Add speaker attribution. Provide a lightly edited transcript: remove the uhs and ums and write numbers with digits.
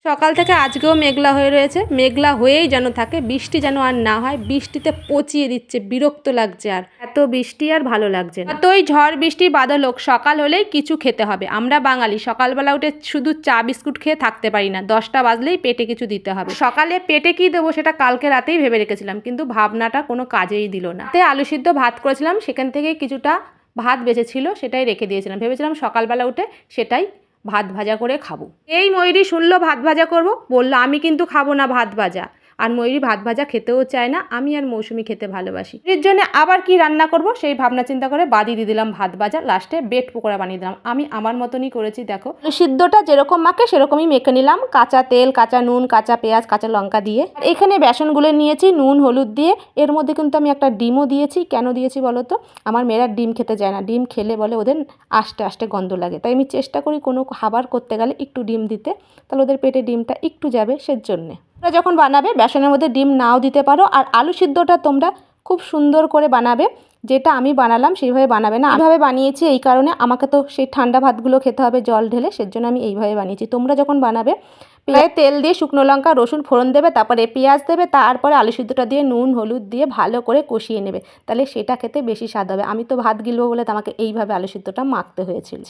Speaker 1: সকাল থেকে আজকেও মেঘলা হয়ে রয়েছে, মেঘলা হয়েই যেন থাকে, বৃষ্টি যেন আর না হয়। বৃষ্টিতে পচিয়ে দিচ্ছে, বিরক্ত লাগছে, আর এত বৃষ্টি আর ভালো লাগছে না। তো ঝড় বৃষ্টি বাদল হোক, সকাল হলেই কিছু খেতে হবে। আমরা বাঙালি সকালবেলা উঠে শুধু চা বিস্কুট খেয়ে থাকতে পারি না, 10টা বাজলেই পেটে কিছু দিতে হবে। সকালে পেটে কি দেবো সেটা কালকে রাতেই ভেবে রেখেছিলাম, কিন্তু ভাবনাটা কোনো কাজেই দিল না। তাই আলু সিদ্ধ ভাত করেছিলাম, সেখান থেকে কিছুটা ভাত বেঁচেছিল, সেটাই রেখে দিয়েছিলাম। ভেবেছিলাম সকালবেলা উঠে সেটাই ভাত ভাজা করে খাবো। এই ময়ূরী শুনলো ভাত ভাজা করব, বললো আমি কিন্তু খাবো না ভাত ভাজা। আর ময়ূরী ভাত ভাজা খেতেও চায় না, আমি আর মৌসুমি খেতে ভালোবাসি। এর জন্য আবার কি রান্না করব সেই ভাবনা চিন্তা করে বাদি দিয়ে দিলাম ভাত ভাজা, লাস্টে বেড পকোড়া বানিয়ে দিলাম। আমি আমার মতনই করেছি, দেখো সিদ্ধটা যেরকম মাখে সেরকমই মেখে নিলাম, কাঁচা তেল, কাঁচা নুন, কাঁচা পেঁয়াজ, কাঁচা লঙ্কা দিয়ে। এখানে বেসনগুলো নিয়েছি নুন হলুদ দিয়ে। এর মধ্যে কিন্তু আমি একটা ডিমও দিয়েছি। কেন দিয়েছি বলো তো? আমার মেয়েরা ডিম খেতে চায় না, ডিম খেলে বলে ওদের আস্তে আস্তে গন্ধ লাগে, তাই আমি চেষ্টা করি কোনো খাবার করতে গেলে একটু ডিম দিতে, তাহলে ওদের পেটে ডিমটা একটু যাবে সেজন্যে। তোমরা যখন বানাবে বেসনের মধ্যে ডিম নাও দিতে পারো। আর আলু সিদ্ধটা তোমরা খুব সুন্দর করে বানাবে, যেটা আমি বানালাম সেইভাবে বানাবে না। এইভাবে বানিয়েছি এই কারণে, আমাকে তো সেই ঠান্ডা ভাতগুলো খেতে হবে জল ঢেলে, সেজন্য আমি এইভাবে বানিয়েছি। তোমরা যখন বানাবে তেল দিয়ে শুকনো লঙ্কা রসুন ফোড়ন দেবে, তারপরে পেঁয়াজ দেবে, তারপরে আলু সিদ্ধটা দিয়ে নুন হলুদ দিয়ে ভালো করে কষিয়ে নেবে, তাহলে সেটা খেতে বেশি স্বাদ হবে। আমি তো ভাত গিলবো বলে আমাকে এইভাবে আলু সিদ্ধটা মাখতে হয়েছিল।